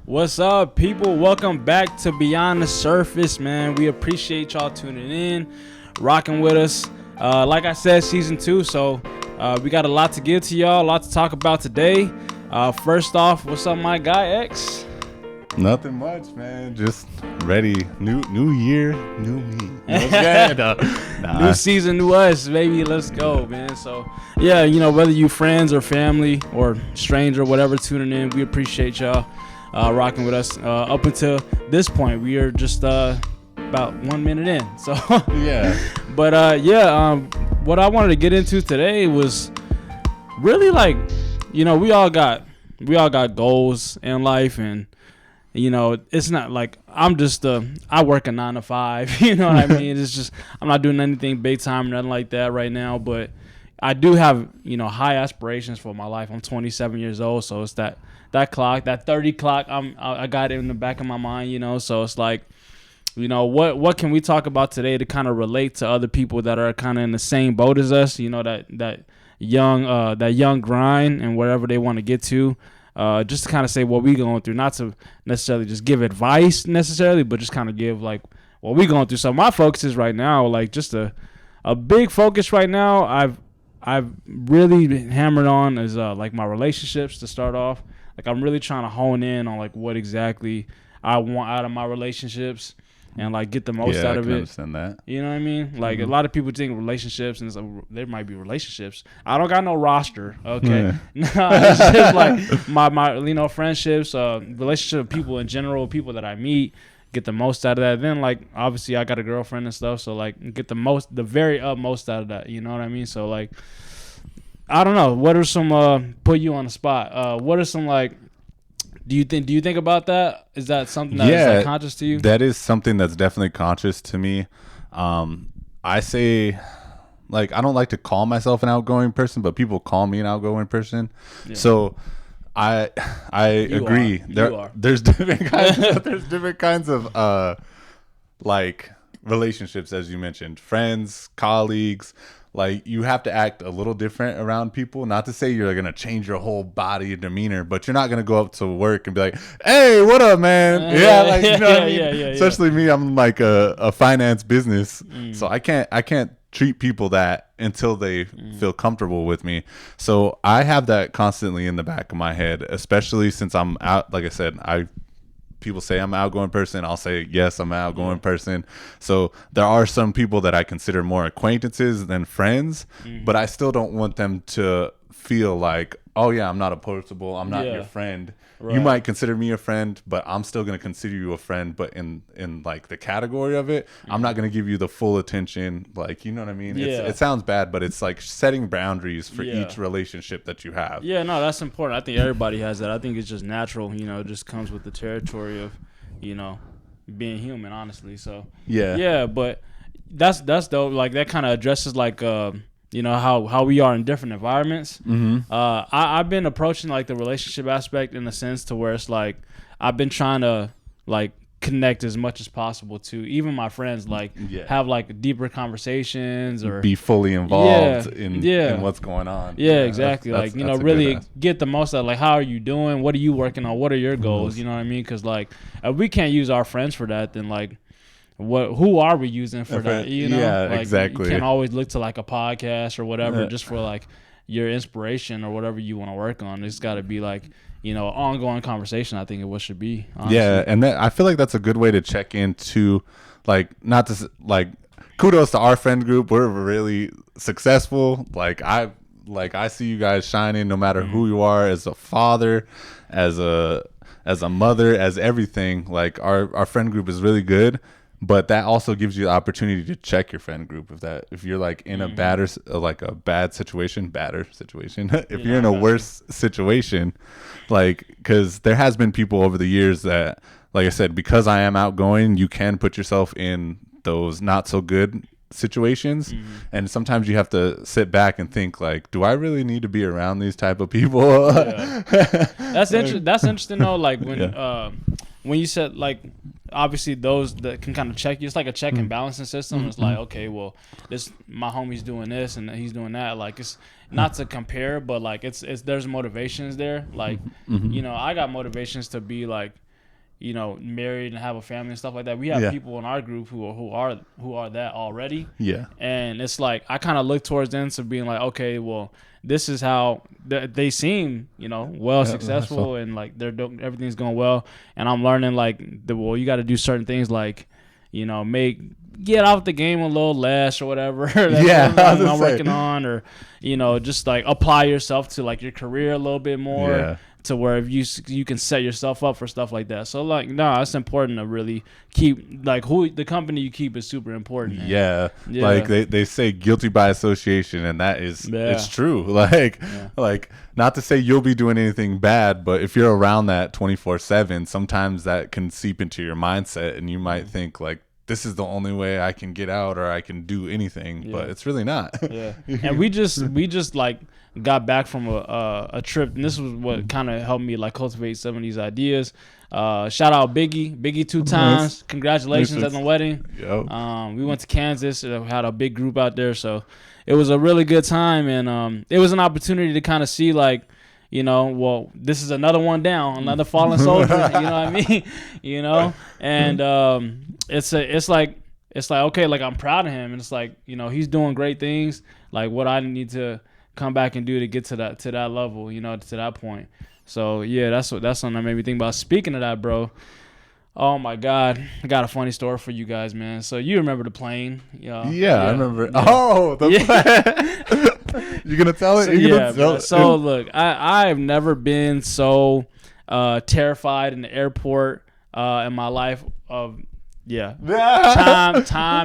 What's up, people? Welcome back to Beyond the Surface, man. We appreciate y'all tuning in, rocking with us. Like I said, season 2, so we got a lot to give to y'all, a lot to talk about today. First off, what's up, my guy, X? Nothing much, man. Just ready. New year, new me. New season, new us, baby. Let's go, man. So, yeah, whether you friends or family or stranger, whatever, tuning in, we appreciate y'all rocking with us. Up until this point, we are just about 1 minute in. So, yeah. But, what I wanted to get into today was really like, we all got goals in life, and it's not like I work a 9 to 5, you know what I mean? It's just, I'm not doing anything big time or nothing like that right now, but I do have, high aspirations for my life. I'm 27 years old, so it's that clock, that 30 clock, I got it in the back of my mind, so it's like, what can we talk about today to kind of relate to other people that are kind of in the same boat as us, that young grind and wherever they want to get to. Just to kind of say what we going through, not to necessarily just give advice necessarily, but just kind of give like what we going through. So my focus is right now, like just a big focus right now. I've really been hammered on is like my relationships to start off. Like I'm really trying to hone in on like what exactly I want out of my relationships and like get the most out of it. I understand that. You know what I mean? Like a lot of people think relationships, and there might be relationships. I don't got no roster. Okay, no, it's just like my friendships, relationship with people in general, people that I meet, get the most out of that. Then like obviously I got a girlfriend and stuff, so like get the very utmost out of that. You know what I mean? So like I don't know. What are some put you on the spot? What are some like? Do you think about that? Is that something that is like conscious to you? That is something that's definitely conscious to me. I say, like, I don't like to call myself an outgoing person, but people call me an outgoing person. Yeah. So I agree. There's different kinds of like relationships, as you mentioned, friends, colleagues. Like, you have to act a little different around people. Not to say you're going to change your whole body and demeanor, but you're not going to go up to work and be like, hey, what up, man? Like, you know what I mean? Especially me, I'm like a finance business. So I can't treat people that until they feel comfortable with me. So I have that constantly in the back of my head, especially since I'm out. Like I said, people say I'm an outgoing person. I'll say, yes, I'm an outgoing person. So there are some people that I consider more acquaintances than friends, but I still don't want them to feel like, oh yeah, I'm not approachable. I'm not your friend. Right. You might consider me a friend, but I'm still going to consider you a friend. But in like the category of it, I'm not going to give you the full attention. Like, you know what I mean? Yeah. It sounds bad, but it's like setting boundaries for each relationship that you have. Yeah, no, that's important. I think everybody has that. I think it's just natural. It just comes with the territory of, being human, honestly. So yeah, but that's dope. Like that kind of addresses like how we are in different environments. I've been approaching like the relationship aspect in a sense to where it's like I've been trying to like connect as much as possible to even my friends, like have like deeper conversations or be fully involved in what's going on. Exactly. That's really get the most out of like, how are you doing? What are you working on? What are your goals? You know what I mean? Because like if we can't use our friends for that, then like who are we using for that? Like, exactly. You can't always look to like a podcast or whatever just for like your inspiration or whatever you want to work on. It's got to be like ongoing conversation. I think it what should be, honestly. And I feel like that's a good way to check into, like, not to like kudos to our friend group. We're really successful. Like I see you guys shining no matter who you are, as a father, as a mother, as everything. Like our friend group is really good. But that also gives you the opportunity to check your friend group if you're like in a bad situation, if you're in a worse situation, like, because there has been people over the years that, like I said, because I am outgoing, you can put yourself in those not so good situations, and sometimes you have to sit back and think like, do I really need to be around these type of people? That's interesting though. Like when you said like, obviously those that can kind of check you, it's like a check and balancing system. It's like, okay, well, this my homie's doing this and he's doing that. Like, it's not to compare, but like it's there's motivations there. Like, I got motivations to be like married and have a family and stuff like that. We have people in our group who are that already. Yeah. And it's like I kind of look towards them to being like, okay, well, this is how they seem, successful and like everything's going well. And I'm learning like you got to do certain things like, get out the game a little less or whatever. I'm working on, or just like apply yourself to like your career a little bit more. Yeah. To where if you can set yourself up for stuff like that. So like, it's important to really keep like the company you keep is super important. Yeah. Like they say guilty by association, and that is it's true. Like not to say you'll be doing anything bad, but if you're around that 24/7, sometimes that can seep into your mindset, and you might think like, this is the only way I can get out or I can do anything, but it's really not. Yeah. And we just like got back from a trip, and this was what kind of helped me like cultivate some of these ideas. Shout out Biggie 2 times. Congratulations on the wedding. We went to Kansas, had a big group out there, so it was a really good time, and it was an opportunity to kind of see like, this is another one down, another fallen soldier. You know what I mean? And it's like okay, like I'm proud of him, and it's like he's doing great things. Like what I need to come back and do to get to that level, to that point. So yeah, that's something that made me think about. Speaking of that, bro. Oh my God, I got a funny story for you guys, man. So you remember the plane? Yeah, I remember. Yeah. Oh, the plane. You gonna tell it? So look, I've never been so terrified in the airport in my life. Time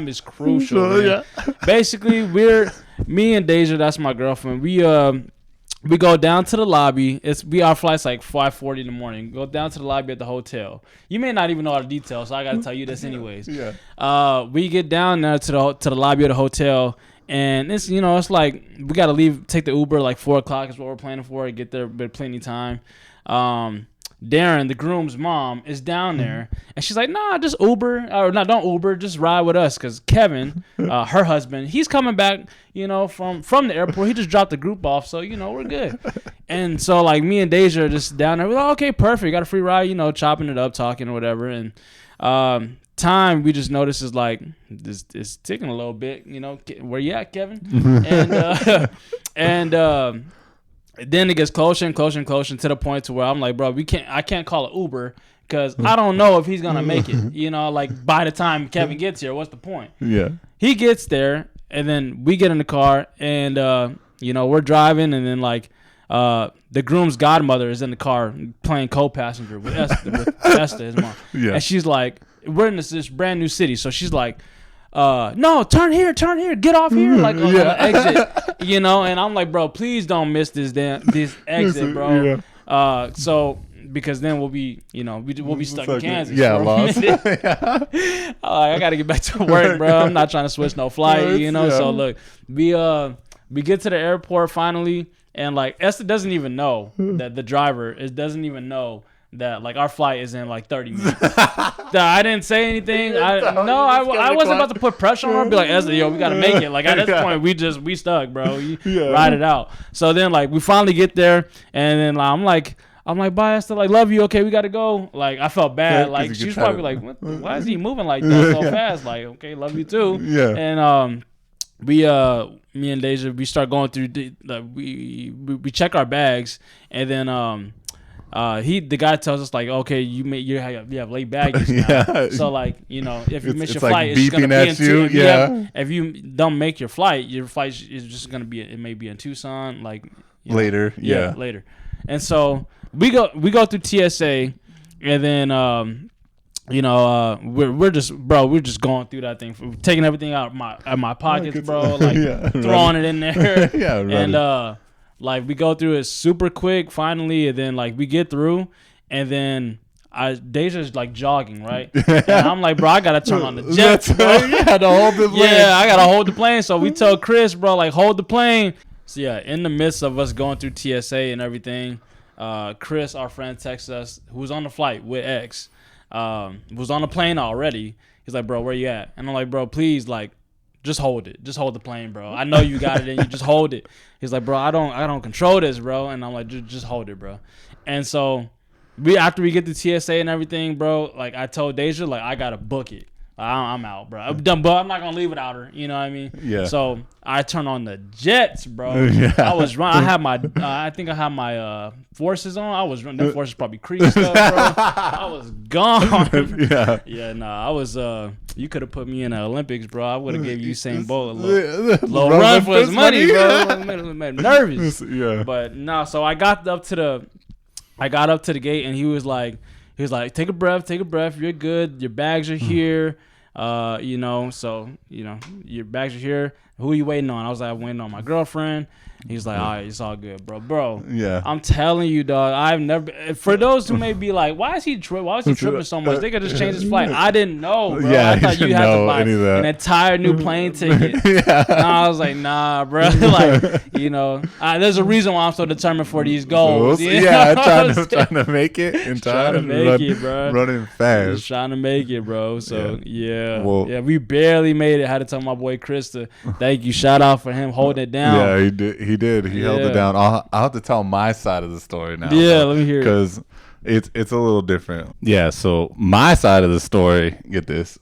is crucial. Yeah. Basically, me and Deja, that's my girlfriend. We go down to the lobby. Our flight's like 5:40 in the morning. Go down to the lobby at the hotel. You may not even know all the details, so I got to tell you this anyways. Yeah. We get down there to the lobby of the hotel, and it's it's like we got to leave, take the Uber like 4:00 is what we're planning for. Get there, but plenty of time. Darren, the groom's mom, is down there, and she's like, "Nah, just Uber, or no, don't Uber, just ride with us." Because Kevin, her husband, he's coming back, from the airport. He just dropped the group off, so we're good. And so like me and Deja are just down there. We're like, okay, perfect, got a free ride, chopping it up, talking or whatever. And time we just noticed is like it's ticking a little bit. Where you at, Kevin? And then it gets closer and closer and closer to the point to where I'm like, bro, I can't call it Uber because I don't know if he's gonna make it. Like by the time Kevin gets here, what's the point? Yeah. He gets there, and then we get in the car, and we're driving, and then like the groom's godmother is in the car playing co-passenger with Esther, his mom. Yeah. And she's like, we're in this brand new city, so she's like, no, turn here, get off here, like on the exit, and I'm like, bro, please don't miss this exit, bro. Yeah. So because then we'll be stuck in Kansas. Yeah, lost. I gotta get back to work, bro. I'm not trying to switch no flight, So look, we get to the airport finally, and like Esther doesn't even know that the driver doesn't even know that like our flight is in like 30 minutes. I didn't say anything. I wasn't about to put pressure on her. Be like, Esther, we gotta make it. Like at this point, we stuck, bro. Ride it out. So then like we finally get there, and then I'm like, bye, Esther. Like, love you. Okay, we gotta go. Like I felt bad. Like she's probably like, why is he moving like that so fast? Like, okay, love you too. Yeah. And me and Deja, we start going through. We check our bags, and then the guy tells us like, okay, you have late baggage now. Yeah. So like, if you miss your flight, it's gonna be in Tucson. If you don't make your flight is just gonna be, it may be in Tucson, like later. Later. And so we go through TSA, and then we're just going through that thing, taking everything out of my pockets, bro, like throwing it in there. Yeah, and like we go through it super quick finally, and then like we get through, and then Deja's like jogging, right? And I'm like, bro, I gotta turn on the jet, bro. Yeah, to hold the plane. Yeah, I gotta hold the plane. So we tell Chris, bro, like hold the plane. So yeah, in the midst of us going through TSA and everything, Chris, our friend, texts us, who was on the flight with X, was on the plane already. He's like, bro, where you at? And I'm like, bro, please, like, just hold it. Just hold the plane, bro. I know you got it, and you just hold it. He's like, bro, I don't control this, bro. And I'm like, just hold it, bro. And so after we get the TSA and everything, bro, like I told Deja, like I gotta book it. I'm out, bro. I'm done, but I'm not gonna leave without her. You know what I mean? Yeah. So I turned on the jets, bro. Yeah. I was running. I had my, I think I had my forces on. I was running. The forces probably creased up, bro. I was gone. Yeah. Yeah, nah. I was. You could have put me in the Olympics, bro. I would have gave you Usain Bolt a little run for his money, bro. Made me nervous. Yeah. But no. So I got up to the gate, and he was like, take a breath. You're good. Your bags are here. You know, so, you know, your bags are here. Who are you waiting on? I was like, I'm waiting on my girlfriend. He's like, all right, it's all good, bro. Yeah. I'm telling you, dog. I've never. For those who may be like, why is he tripping so much? They could just change his flight. I didn't know, bro. Yeah, I thought you had to buy that. an entire new plane ticket. Yeah. I was like, nah, bro. Like, you know, there's a reason why I'm so determined for these goals. Yeah, trying to make it in time. Trying to make it, bro. Running fast. Just trying to make it, bro. So yeah. Well, we barely made it. Had to tell my boy Krista, thank you. Shout out for him holding it down. Yeah, he did. He held it down. I'll have to tell my side of the story now. Yeah, let me hear it. Because it's a little different. Yeah, so my side of the story, get this.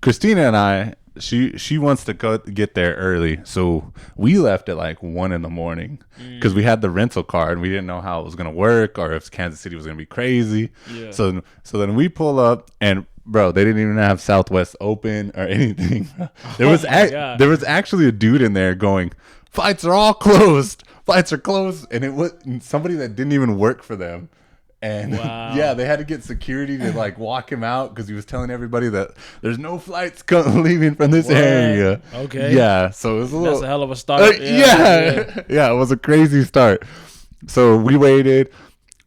Christina and I, she wants to get there early. So we left at like 1 a.m. because we had the rental car and we didn't know how it was going to work or if Kansas City was going to be crazy. Yeah. So then we pull up and bro, they didn't even have Southwest open or anything. There was actually a dude in there going, flights are all closed. Flights are closed. And it was somebody that didn't even work for them. And yeah, they had to get security to like walk him out because he was telling everybody that there's no flights leaving from this area. Okay. Yeah. So it was that's a hell of a start. Yeah. It was a crazy start. So we waited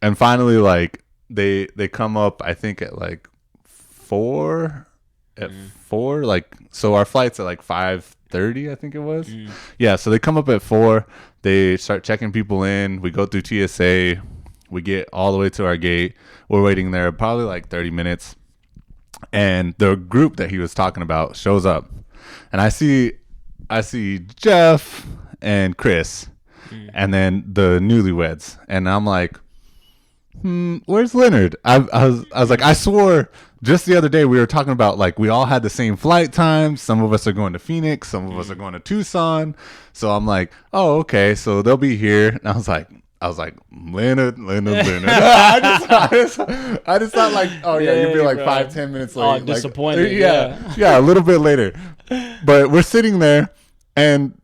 and finally like they come up, I think at like 4 like, so our flight's at like 5:30, I think it was. Yeah, so they come up at 4. They start checking people in. We go through TSA. We get all the way to our gate. We're waiting there probably like 30 minutes. And the group that he was talking about shows up. And I see Jeff and Chris and then the newlyweds. And I'm like, where's Leonard? I was like, I swore just the other day we were talking about like we all had the same flight times. Some of us are going to Phoenix, some of us are going to Tucson. So I'm like, oh, okay, so they'll be here. And I was like, Leonard. I just thought like, oh yeah, you'd be like 5-10 minutes late. Oh, disappointed. Like, yeah, a little bit later. But we're sitting there, and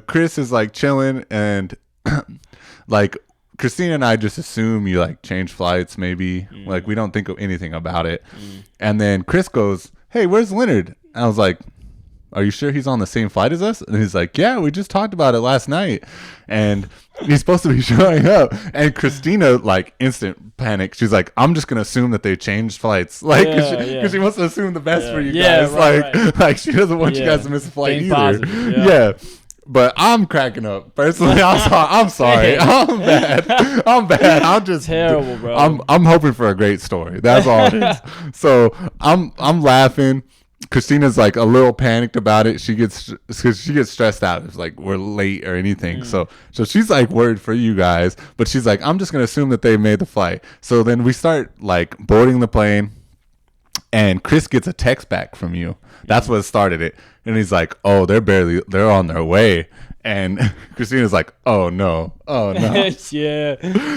Chris is like chilling, and like Christina and I just assume you like change flights, maybe. Like we don't think of anything about it. And then Chris goes, "Hey, where's Leonard?" And I was like, "Are you sure he's on the same flight as us?" And he's like, "Yeah, we just talked about it last night." And he's supposed to be showing up. And Christina, like, instant panic. She's like, I'm just going to assume that they changed flights. Like, because she wants to assume the best for you guys. Right. Like, she doesn't want you guys to miss a flight either. Positive, yeah. But I'm cracking up. Personally, I'm sorry. I'm bad. I'm just terrible, bro. I'm hoping for a great story. That's all it is. So I'm laughing. Christina's like a little panicked about it. She gets stressed out. It's like we're late or anything. So she's like worried for you guys, but she's like, I'm just gonna assume that they made the flight. So then we start like boarding the plane, and Chris gets a text back from you. That's what started it. And he's like, oh, they're on their way. And Christina's like, oh no.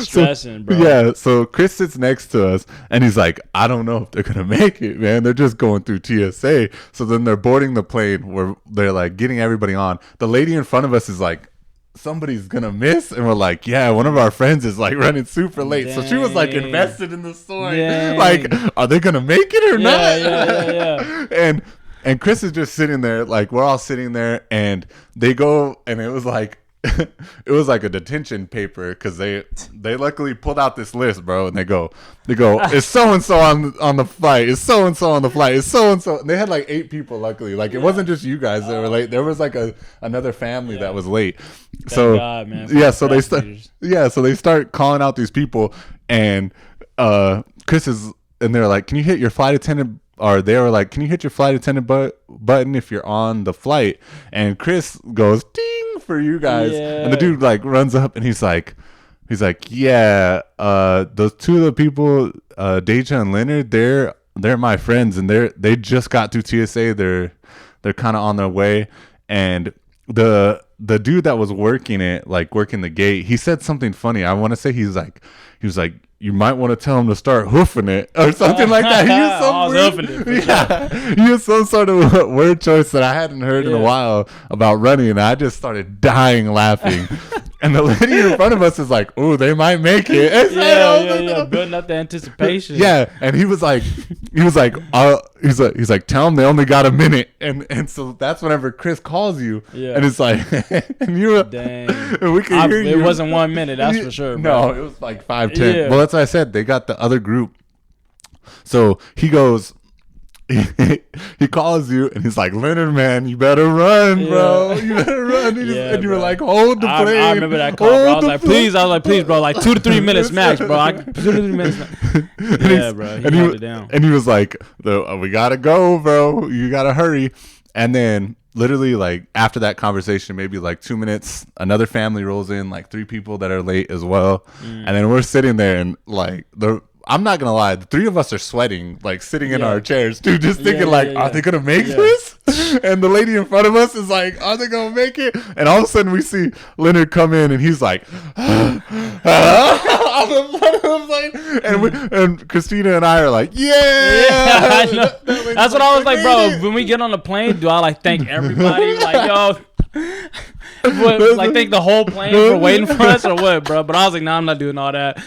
Stressing, bro. Yeah, so Chris sits next to us, and he's like, I don't know if they're going to make it, man. They're just going through TSA. So then they're boarding the plane where they're like getting everybody on. The lady in front of us is like, somebody's going to miss. And we're like, yeah, one of our friends is like running super late. Dang. So she was like invested in the story. Dang. Like, are they going to make it or not? Yeah. And Chris is just sitting there, like we're all sitting there, and they go, and it was like a detention paper because they luckily pulled out this list, bro, and they go, is so and so on the flight? Is so and so on the flight? Is so and so? They had like 8 people, luckily. Like it wasn't just you guys that were late. There was like another family that was late. Thank God, man. So they start calling out these people, and Chris is, and they're like, can you hit your flight attendant? Or they were like, can you hit your flight attendant button if you're on the flight? And Chris goes, ding, for you guys. Yeah. And the dude like runs up and he's like, He's like, yeah, those two of the people, Deja and Leonard, they're my friends, and they just got through TSA. They're kind of on their way, and the dude that was working the gate, he said something funny. I want to say he was like, you might want to tell him to start hoofing it or something like that. He used some sort of word choice that I hadn't heard in a while about running, and I just started dying laughing. And the lady in front of us is like, "Oh, they might make it." Building up the anticipation. Yeah, and he's like, tell them they only got a minute, and so that's whenever Chris calls you, and it's like, and you were, dang, and we can hear you. It wasn't 1 minute, that's for sure. Bro. No, it was like 5, 10. Well, that's what I said. They got the other group, so he goes. He calls you and he's like, Leonard, man, you better run, bro. You better run. And you were like, hold the plane. I remember that call, bro. I was like, please, bro, like 2 to 3 minutes max, bro. 2 to 3 minutes. Yeah, bro. He held it down. And he was like, we gotta go, bro. You gotta hurry. And then literally, like, after that conversation, maybe like 2 minutes, another family rolls in, like 3 people that are late as well. And then we're sitting there and like I'm not gonna lie, the 3 of us are sweating, like sitting in our chairs, dude, just thinking are they gonna make this? And the lady in front of us is like, are they gonna make it? And all of a sudden we see Leonard come in and he's like, on the front of the plane, and Christina and I are like, that's what I was like, bro. When we get on the plane, do I like thank everybody? Like, yo. Like thank the whole plane for waiting for us or what, bro? But I was like, nah, I'm not doing all that.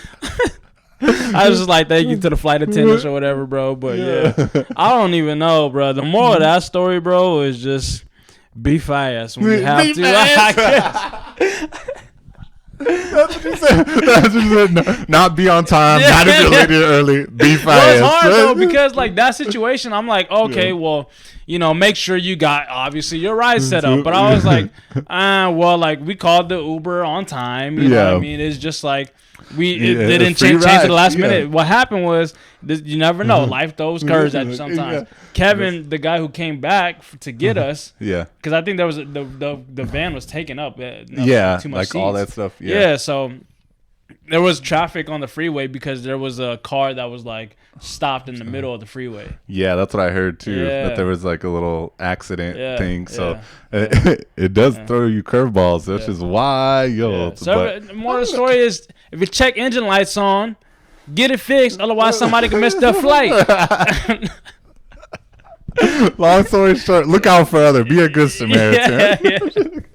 I was just like, thank you to the flight attendants or whatever, bro. But I don't even know, bro. The moral of that story, bro, is just be fast when you have to. That's what you said. That's what you said. Not be on time. Not if you're late or early. Be fast. Well, it's hard though because like that situation, I'm like, okay, well, make sure you got obviously your ride set up. But I was like, well, like we called the Uber on time. You know what I mean? It's just like. They didn't change at the last minute. What happened was, you never know. Life throws curves at you sometimes. Kevin, the guy who came back to get us, because I think there was the van was taken up. Too much like seats. all that stuff. So there was traffic on the freeway because there was a car that was like stopped in the middle of the freeway. Yeah, that's what I heard too. That there was like a little accident thing. So it does throw you curveballs. That's just wild. So the moral of the story is, if your check engine light's on, get it fixed. Otherwise, somebody can miss their flight. Long story short, look out for other. Be a good Samaritan.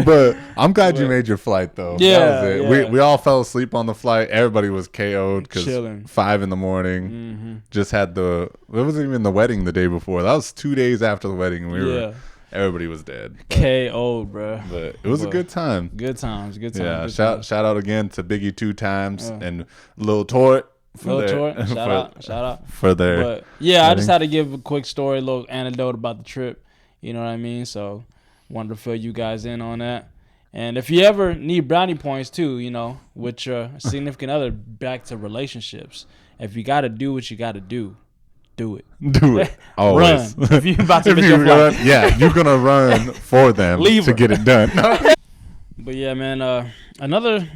But I'm glad you made your flight though. That was it. We all fell asleep on the flight. Everybody was KO'd because 5 a.m. Just had it wasn't even the wedding the day before. That was 2 days after the wedding. Everybody was dead. KO'd, bro. But it was a good time. Good times. Yeah. Shout out again to Biggie 2 times and Lil Tort. Shout out for their. But I just had to give a quick story, a little anecdote about the trip. You know what I mean? So wanted to fill you guys in on that. And if you ever need brownie points too, with your significant other, back to relationships. If you got to do what you got to do it. Do it. Always. Run. If you about to miss your flight. You're gonna run for them to get it done. But yeah, man. Another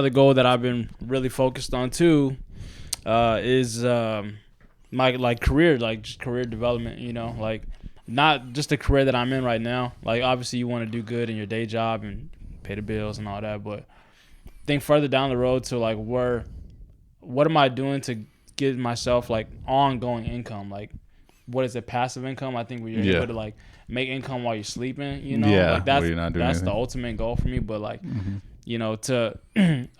goal that I've been really focused on too, is my career, just career development. Like not just the career that I'm in right now. Like obviously you want to do good in your day job and pay the bills and all that, but think further down the road to like what am I doing to get myself like ongoing income? Like what is it, passive income? I think where you're able to like make income while you're sleeping, like that's the ultimate goal for me. But like to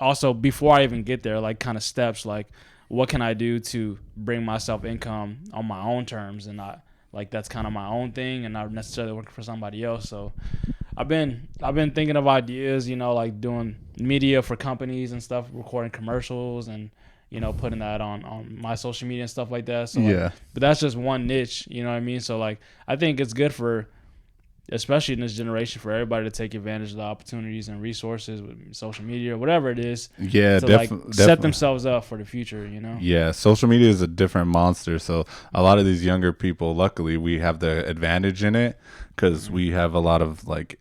also, before I even get there, like kind of steps, like what can I do to bring myself income on my own terms and not like that's kind of my own thing and not necessarily working for somebody else. So I've been thinking of ideas, like doing media for companies and stuff, recording commercials and putting that on my social media and stuff like that. So but that's just one niche, you know what I mean? So like I think it's good for, especially in this generation, for everybody to take advantage of the opportunities and resources with social media or whatever it is. To set themselves up for the future, Yeah, social media is a different monster. So a lot of these younger people, luckily, we have the advantage in it because we have a lot of like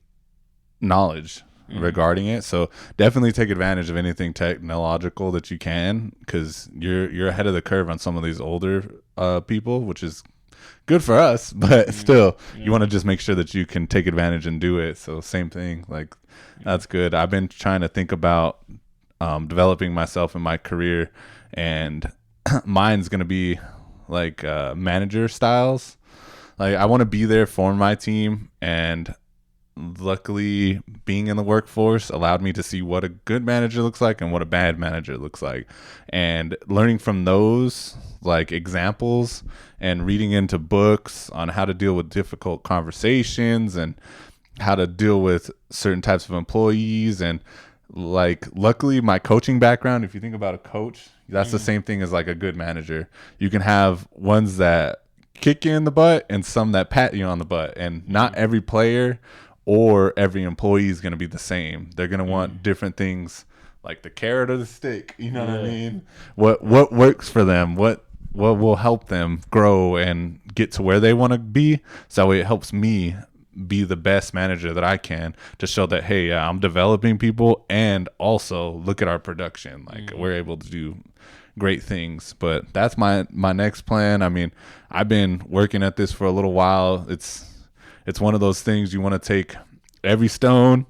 knowledge. regarding it. So definitely take advantage of anything technological that you can, because you're ahead of the curve on some of these older people, which is good for us, but still you want to just make sure that you can take advantage and do it. So same thing, like that's good. I've been trying to think about developing myself in my career, and mine's going to be like manager styles. Like I want to be there for my team, and luckily being in the workforce allowed me to see what a good manager looks like and what a bad manager looks like, and learning from those like examples and reading into books on how to deal with difficult conversations and how to deal with certain types of employees. And like luckily my coaching background, if you think about a coach, that's the same thing as like a good manager. You can have ones that kick you in the butt and some that pat you on the butt, and not every player or every employee is going to be the same. They're going to want different things, like the carrot or the stick, you know what I mean? What works for them, what will help them grow and get to where they want to be, so it helps me be the best manager that I can, to show that, hey, yeah, I'm developing people, and also look at our production, like we're able to do great things. But that's my next plan. I mean, I've been working at this for a little while. It's one of those things you want to take every stone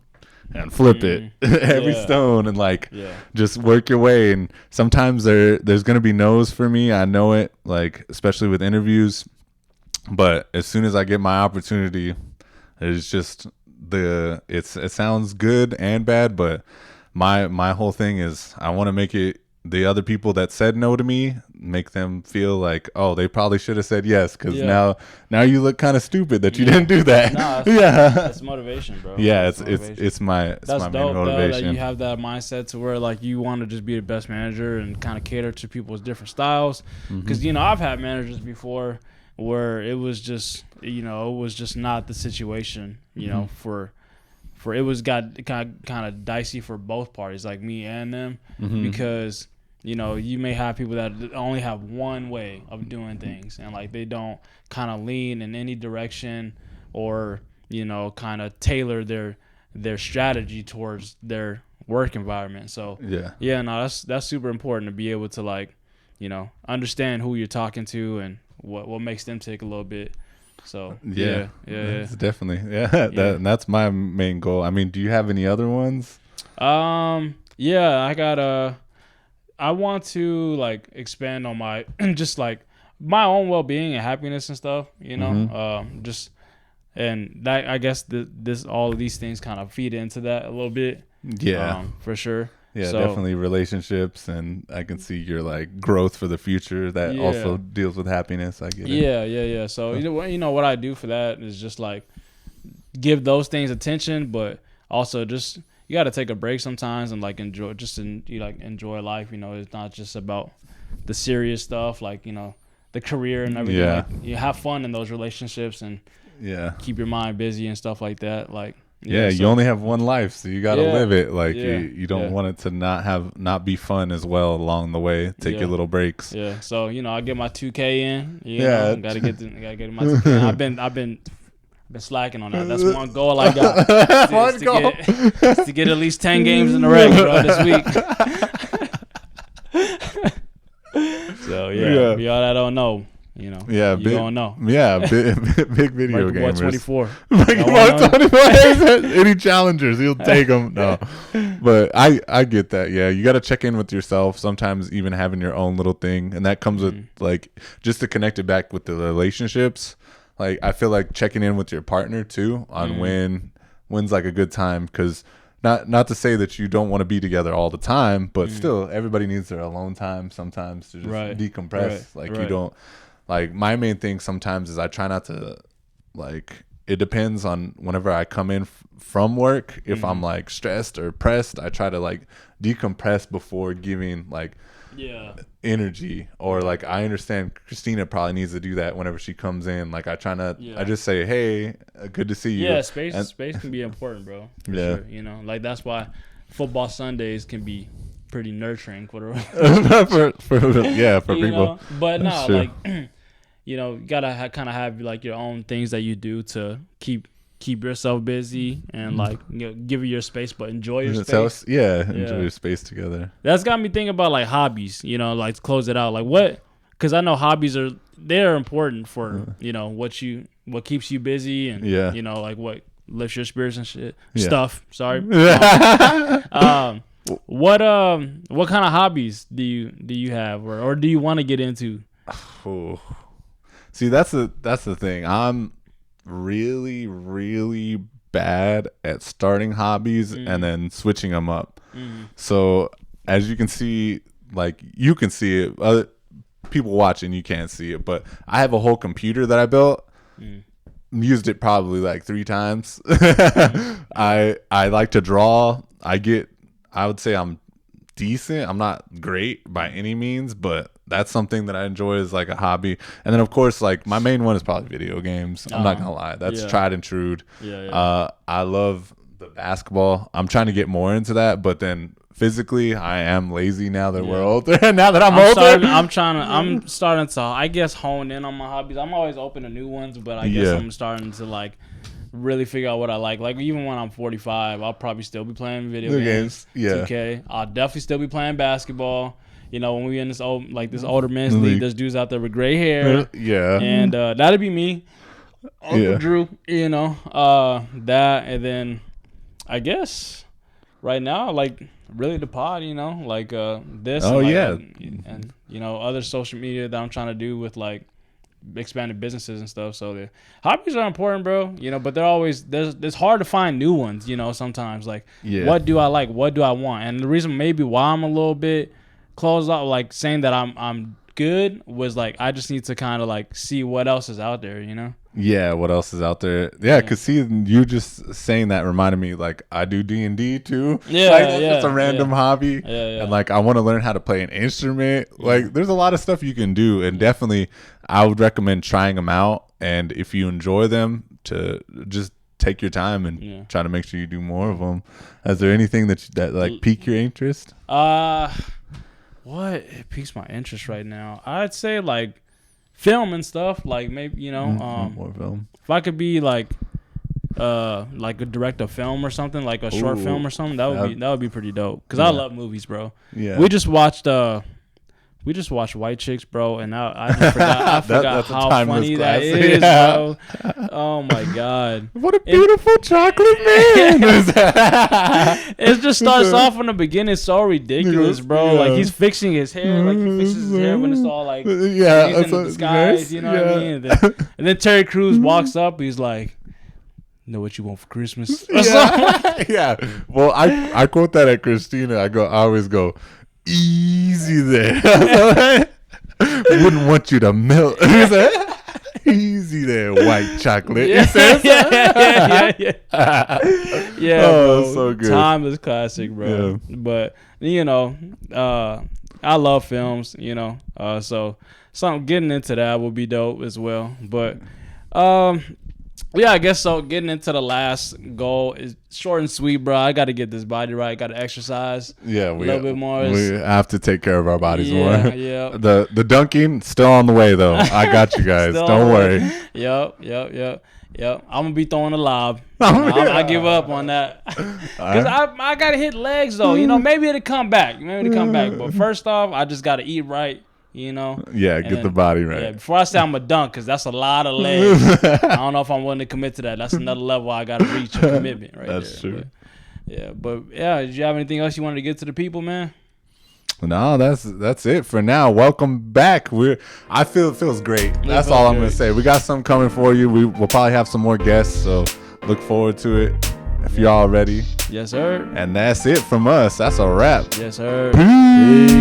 and flip it every stone, and like just work your way. And sometimes there's going to be no's for me, I know it, like especially with interviews, but as soon as I get my opportunity, it's just it sounds good and bad, but my whole thing is I want to make it, the other people that said no to me, make them feel like, oh, they probably should have said yes, because now you look kind of stupid that you didn't do that. No, that's motivation, bro. Yeah, it's my main dope, motivation. That you have that mindset to where like you want to just be the best manager and kind of cater to people's different styles. Because I've had managers before where it was just it was just not the situation. For it was got kind of dicey for both parties, like me and them, because you may have people that only have one way of doing things, and like they don't kind of lean in any direction, or kind of tailor their strategy towards their work environment. So that's super important to be able to like understand who you're talking to and what makes them tick a little bit. So that's definitely that's my main goal. I mean, do you have any other ones? I got I want to like expand on my just like my own well-being and happiness and stuff, just, and that, I guess this all of these things kind of feed into that a little bit. For sure. Yeah, so, definitely relationships, and I can see your like growth for the future that also deals with happiness. I get it. Yeah. So what I do for that is just like give those things attention, but also just you got to take a break sometimes and like enjoy life. It's not just about the serious stuff, like the career and everything. Like, you have fun in those relationships and keep your mind busy and stuff like that. Like. You only have one life, so you got to live it. Like you don't want it to not be fun as well along the way. Take your little breaks. Yeah. So I get my 2K in. Gotta get my 2K. I've been slacking on that. That's one goal I got. To get at least 10 games in the regular this week. So for y'all that don't know. You don't know. Yeah, big video game. 24. Any challengers, he'll take them. No, but I get that. Yeah, you got to check in with yourself. Sometimes even having your own little thing, and that comes with like just to connect it back with the relationships. Like I feel like checking in with your partner too on when's like a good time, because not to say that you don't want to be together all the time, but still everybody needs their alone time sometimes to just decompress. You don't. Like my main thing sometimes is I try not to, like, it depends on whenever I come in from work. If I'm like stressed or pressed, I try to like decompress before giving like energy, or like I understand Christina probably needs to do that whenever she comes in. Like I try not, I just say, hey, good to see you. Yeah, space can be important, bro. For sure. Like that's why football Sundays can be pretty nurturing for people. But no, like. You gotta kind of have like your own things that you do to keep keep yourself busy and like give you your space, but enjoy your space. Enjoy your space together. That's got me thinking about like hobbies. Like to close it out. Like what? Because I know hobbies they're important for what keeps you busy and like what lifts your spirits and shit. Stuff. Sorry. What kind of hobbies do you have or do you want to get into? Oh. See, that's the thing. I'm really, really bad at starting hobbies and then switching them up. So as you can see, like you can see it, other people watching you can't see it, but I have a whole computer that I built. Used it probably like 3 times. I like to draw. I would say I'm decent. I'm not great by any means, but that's something that I enjoy as like a hobby. And then of course, like my main one is probably video games. I'm not gonna lie, that's tried and true. I love the basketball. I'm trying to get more into that, but then physically I am lazy now that we're older. Now that I'm older, I'm starting to I guess hone in on my hobbies. I'm always open to new ones, but I guess I'm starting to like really figure out what I like. Like even when I'm 45, I'll probably still be playing video games. 2K. I'll definitely still be playing basketball. When we in this older men's league, there's dudes out there with gray hair. And that'd be me, Uncle Drew. That, and then I guess right now, like really the pod. Like this. And other social media that I'm trying to do with like expanded businesses and stuff. So the hobbies are important, bro. But they're always it's hard to find new ones. Sometimes like what do I like? What do I want? And the reason maybe why I'm a little bit closed off, like saying that I'm good, was like I just need to kind of like see what else is out there. What else is out there? Because see, you just saying that reminded me, like I do D&D too. That's just a random hobby. And like I want to learn how to play an instrument. Like there's a lot of stuff you can do, and definitely I would recommend trying them out. And if you enjoy them, to just take your time and try to make sure you do more of them. Is there anything that like pique your interest? What it piques my interest right now? I'd say like film and stuff. Like maybe more film. If I could be like a direct a film or something, like a short film or something, that would be pretty dope. Cause I love movies, bro. We just watched White Chicks, bro, and I just forgot how funny that is, bro. Oh my god, what a beautiful chocolate man! It just starts off in the beginning so ridiculous, bro. Like he's fixing his hair, like he fixes his hair when it's all like he's in the disguise, you know what I mean? And then Terry Crews walks up, he's like, "Know what you want for Christmas?" Well, I quote that at Christina. I always go, easy there. Wouldn't want you to melt. Easy there, white chocolate. Bro. So good. Time is classic, bro. But I love films. So something getting into that will be dope as well. But I guess so. Getting into the last goal is short and sweet, bro. I got to get this body right. Got to exercise. A little bit more. We have to take care of our bodies more. Yeah. The dunking still on the way though. I got you guys. Don't worry. Yep. I'm gonna be throwing a lob. I give up on that because I gotta hit legs though. Maybe it'll come back. But first off, I just gotta eat right. Get the body right. Before I say I'm a dunk, because that's a lot of legs. I don't know if I'm willing to commit to that. That's another level I got to reach a commitment right that's there. True. But did you have anything else you wanted to get to the people, man? No, that's it for now. Welcome back. I feel it feels great. That's all I'm gonna say. We got something coming for you. We'll probably have some more guests, so look forward to it. If y'all ready. Yes, sir. And that's it from us. That's a wrap. Yes, sir. Peace.